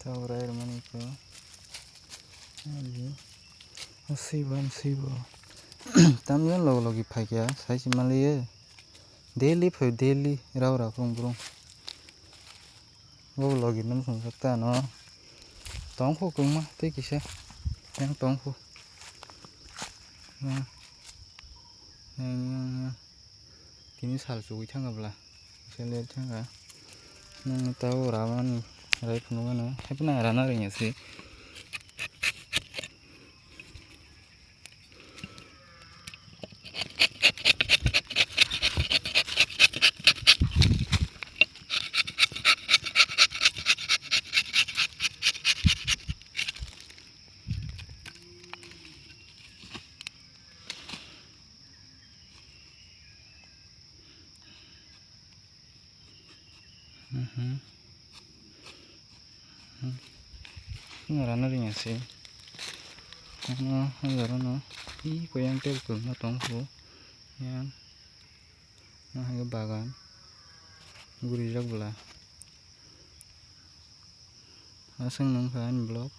Tahu raya mana itu? Ini sibo. Tamjan logi phakya sai simaliye. Daily raura prung. Wo logi nam sung sakta no. Tongpho kungma te kise. Yang tongpho. Yang kini sal suwi thangabla. Sele thanga. Nang tahu rawan rai phunu no. Hepna rana ring ase. Rana ring ase. No. I ko yang tel ko na tongpho. Yang haga bagan. Guri jak bula. Asang nang kan blok.